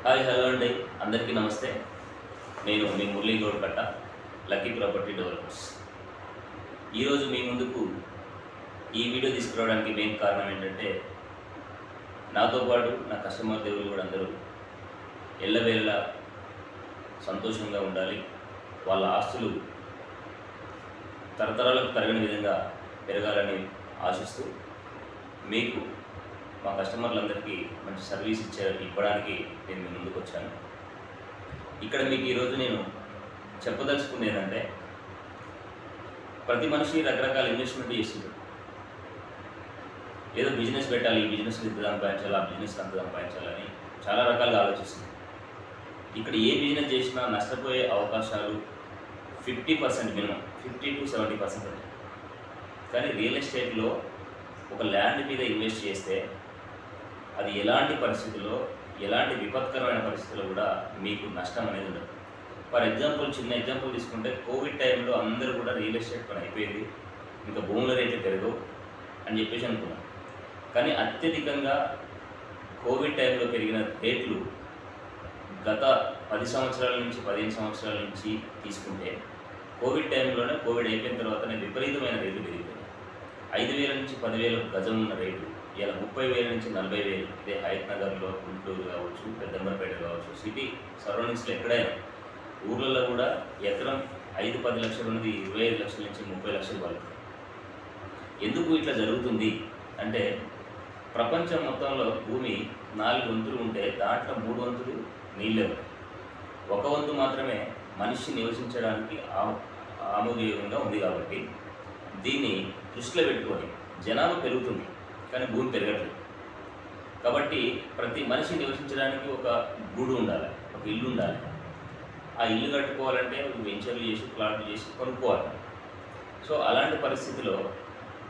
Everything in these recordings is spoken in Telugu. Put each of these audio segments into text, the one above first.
హాయ్ హలో అండి, అందరికీ నమస్తే. నేను మీ మురళీ గౌడ్కట్ట, లక్కీ ప్రాపర్టీ డెవలపర్స్. ఈరోజు మీ ముందుకు ఈ వీడియో తీసుకురావడానికి మెయిన్ కారణం ఏంటంటే, నాతో పాటు నా కస్టమర్ దేవుళ్ళు కూడా అందరూ ఎల్లవేళ సంతోషంగా ఉండాలి, వాళ్ళ ఆస్తులు తరతరాలకు తరగని విధంగా పెరగాలని ఆశిస్తూ మీకు మా కస్టమర్లందరికీ మంచి సర్వీస్ ఇవ్వడానికి నేను మీ ముందుకు వచ్చాను. ఇక్కడ మీకు ఈరోజు నేను చెప్పదలుచుకుంది ఏంటంటే, ప్రతి మనిషి రకరకాల ఇన్వెస్ట్మెంట్ చేస్తుంది. ఏదో బిజినెస్ పెట్టాలి, ఈ బిజినెస్ ఇంత సంపాదించాలి, ఆ బిజినెస్ అంత సంపాదించాలని చాలా రకాలుగా ఆలోచిస్తుంది. ఇక్కడ ఏ బిజినెస్ చేసినా నష్టపోయే అవకాశాలు 50% మినిమం, 50 to 70% ఉంటాయి. కానీ రియల్ ఎస్టేట్లో ఒక ల్యాండ్ మీద ఇన్వెస్ట్ చేస్తే అది ఎలాంటి పరిస్థితుల్లో, ఎలాంటి విపత్కరమైన పరిస్థితుల్లో కూడా మీకు నష్టం అనేది ఉండదు. ఫర్ ఎగ్జాంపుల్, చిన్న ఎగ్జాంపుల్ తీసుకుంటే, కోవిడ్ టైంలో అందరూ కూడా రియల్ ఎస్టేట్ పని అయిపోయింది, ఇంకా భూముల రేట్లు పెరగవు అని చెప్పేసి అనుకున్నాం. కానీ అత్యధికంగా కోవిడ్ టైంలో పెరిగిన రేట్లు గత 10 సంవత్సరాల నుంచి 15 సంవత్సరాల నుంచి తీసుకుంటే, కోవిడ్ టైంలోనే, కోవిడ్ అయిపోయిన తర్వాతనే విపరీతమైన రేట్లు పెరిగిపోయాయి. 5,000 నుంచి 10,000 గజం ఉన్న రేటు ఇలా 30,000 నుంచి 40,000. ఇదే హయత్ నగర్లో, గుంటూరు కావచ్చు, పెద్దంబరపేట కావచ్చు, సిటీ సరౌండింగ్స్లో ఎక్కడైనా ఊర్లలో కూడా ఎకరం 5-10 లక్షలు ఉన్నది 25 లక్షల నుంచి 30 లక్షలు వరకు. ఎందుకు ఇట్లా జరుగుతుంది అంటే, ప్రపంచం మొత్తంలో భూమి 4 వంతులు ఉంటే దాంట్లో 3 వంతులు నీళ్ళే ఉంటాయి. 1 వంతు మాత్రమే మనిషి నివసించడానికి ఆమోదయోగ్యంగా ఉంది. కాబట్టి దీన్ని దృష్టిలో పెట్టుకొని జనాభా పెరుగుతుంది కానీ భూమి పెరగట్లేదు. కాబట్టి ప్రతి మనిషి నివసించడానికి ఒక గూడు ఉండాలి, ఒక ఇల్లు ఉండాలి. ఆ ఇల్లు కట్టుకోవాలంటే వెంచర్లు చేసి, ప్లాట్లు చేసి కొనుక్కోవాలి. సో అలాంటి పరిస్థితిలో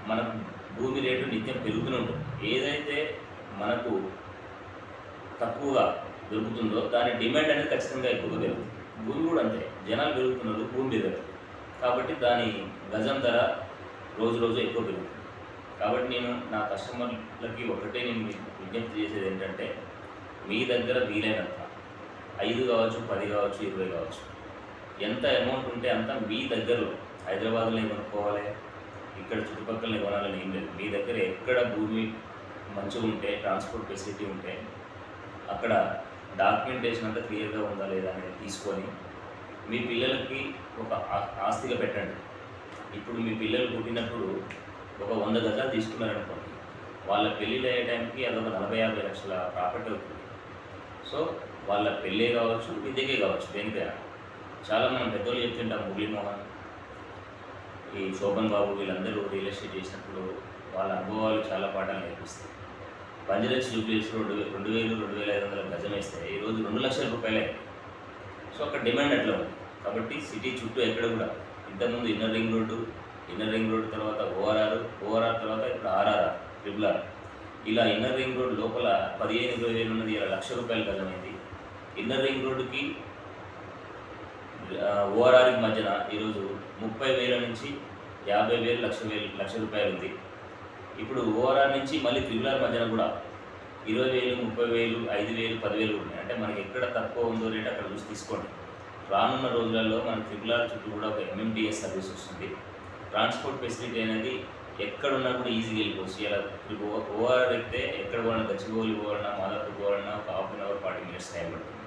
మనకు భూమి రేటు నిత్యం పెరుగుతూనే ఉంటుంది. ఏదైతే మనకు తక్కువగా దొరుకుతుందో దాని డిమాండ్ అనేది ఖచ్చితంగా ఎక్కువగా పెరుగుతుంది. భూమి కూడా అంతే, జనాలు పెరుగుతున్నారు, భూమి పెరగదు. కాబట్టి దాని గజం ధర రోజు రోజు ఎక్కువ పెరుగుతుంది. కాబట్టి నేను నా కస్టమర్లకి ఒకటే నేను విజ్ఞప్తి చేసేది ఏంటంటే, మీ దగ్గర వీలైనంత 5 కావచ్చు, 10 కావచ్చు, 20 కావచ్చు, ఎంత అమౌంట్ ఉంటే అంత మీ దగ్గరలో, హైదరాబాద్లో కొనుక్కోవాలి, ఇక్కడ చుట్టుపక్కల కొనాలని ఏం లేదు. మీ దగ్గర ఎక్కడ భూమి మంచిగా ఉంటే, ట్రాన్స్పోర్ట్ ఫెసిలిటీ ఉంటే, అక్కడ డాక్యుమెంటేషన్ అంతా క్లియర్గా ఉందా లేదా అనేది తీసుకొని మీ పిల్లలకి ఒక ఆస్తిగా పెట్టండి. ఇప్పుడు మీ పిల్లలు పుట్టినప్పుడు ఒక 100 గజాలు తీసుకున్నారనుకోండి, వాళ్ళ పెళ్ళిళ్ళు అయ్యే టైంకి అదొక 40-50 లక్షల ప్రాపర్టీ అవుతుంది. సో వాళ్ళ పెళ్ళే కావచ్చు, విద్యకే కావచ్చు, దేనికైనా. చాలా మనం పెద్దోళ్ళు చెప్తుంటాం, మురళీమోహన్, ఈ శోభన్ బాబు, వీళ్ళందరూ రియల్ ఎస్టేట్ చేసినప్పుడు వాళ్ళ అనుభవాలు చాలా పాఠాలు నేర్పిస్తాయి. బంజరస్ జూబ్లీస్ 2,000-2,500 గజం వేస్తే ఈరోజు 2 లక్షల రూపాయలే. సో అక్కడ డిమాండ్ అట్లా ఉంది. కాబట్టి సిటీ చుట్టూ ఎక్కడ కూడా, ఇంతకుముందు ఇన్నర్ రింగ్ రోడ్ తర్వాత ఓఆర్ఆర్ తర్వాత ఇప్పుడు RRR ఇలా ఇన్నర్ రింగ్ రోడ్ లోపల 15-20 వేలు ఉన్నది ఇలా 1,00,000 రూపాయలు గజమైంది. ఇన్నర్ రింగ్ రోడ్డుకి ఓఆర్ఆర్కి మధ్యన ఈరోజు 30,000 నుంచి 50,000, 1,00,000 రూపాయలు ఉంది. ఇప్పుడు ఓఆర్ఆర్ నుంచి మళ్ళీ RRR మధ్యన కూడా 20,000, 30,000, 5,000, 10,000 ఉన్నాయి. అంటే మనకి ఎక్కడ తక్కువ ఉందో రేట్ అక్కడ చూసి తీసుకోండి. రానున్న రోజులలో మన RRR చుట్టూ కూడా ఒక MMTS సర్వీస్ వస్తుంది. ట్రాన్స్పోర్ట్ ఫెసిలిటీ అనేది ఎక్కడున్నా కూడా ఈజీగా వెళ్ళిపోవచ్చు. ఇలా ఓఆర్ఆర్ అయితే ఎక్కడ పోవాలన్నా, గచ్చిబౌలి పోవాలన్నా, మాదాపూర్ పోవాలన్నా ఒక 1/2 అవర్ 40 మినిట్స్ టైం పడుతుంది.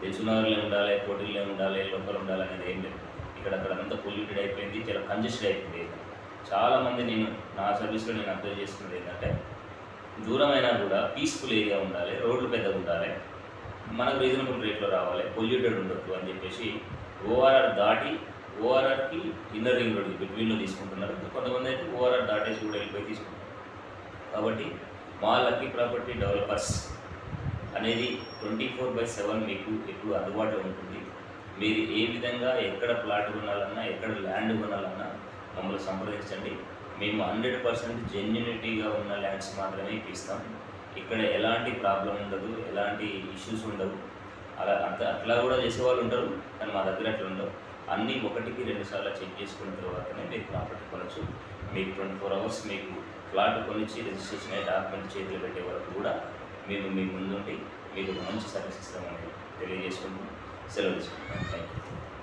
దిల్సుఖ్నగర్లో ఉండాలి, కోటిల్లో ఉండాలి, లోకల్ ఉండాలి అనేది ఏం లేదు. ఇక్కడ అంతా పొల్యూటెడ్ అయిపోయింది, చాలా కంజెస్టెడ్ అయిపోయింది. చాలామంది నేను నా సర్వీస్లో నేను అబ్జర్వ్ చేస్తున్నది ఏంటంటే, దూరమైనా కూడా పీస్ఫుల్ ఏరియా ఉండాలి, రోడ్లు పెద్దగా ఉండాలి, మనకు రీజనబుల్ రేట్లో రావాలి, పొల్యూటెడ్ ఉండొద్దు అని చెప్పేసి ఓఆర్ఆర్ దాటి ఓఆర్ఆర్కి ఇన్నర్ రింగ్ రోడ్కి బిట్వీన్లో తీసుకుంటున్నారు. కొంతమంది అయితే ఓఆర్ఆర్ దాటేసి కూడా వెళ్ళిపోయి తీసుకుంటారు. కాబట్టి మా లక్కీ ప్రాపర్టీ డెవలపర్స్ అనేది 24/7 మీకు ఎప్పుడు అందుబాటులో ఉంటుంది. మీరు ఏ విధంగా ఎక్కడ ప్లాట్ కొనాలన్నా, ఎక్కడ ల్యాండ్ కొనాలన్నా మమ్మల్ని సంప్రదించండి. మేము 100% జెన్యూనిటీగా ఉన్న ల్యాండ్స్ మాత్రమే ఇప్పిస్తాం. ఇక్కడ ఎలాంటి ప్రాబ్లం ఉండదు, ఎలాంటి ఇష్యూస్ ఉండవు. అట్లా కూడా చేసేవాళ్ళు ఉంటారు, కానీ మా దగ్గర అట్లా ఉండవు. అన్నీ 1-2 సార్లు చెక్ చేసుకున్న తర్వాతనే మీరు ప్రాపర్టీ కొనవచ్చు. మీకు 24 అవర్స్ మీకు ప్లాట్ కొనిచ్చి రిజిస్ట్రేషన్ అయ్యే డాక్యుమెంట్ చేతిలో పెట్టే వరకు కూడా మేము మీ ముందుండి మీకు ఒక మంచి సర్వీస్ ఇస్తామని తెలియజేసుకుంటూ సెలవు తీసుకుంటాను. Thank you.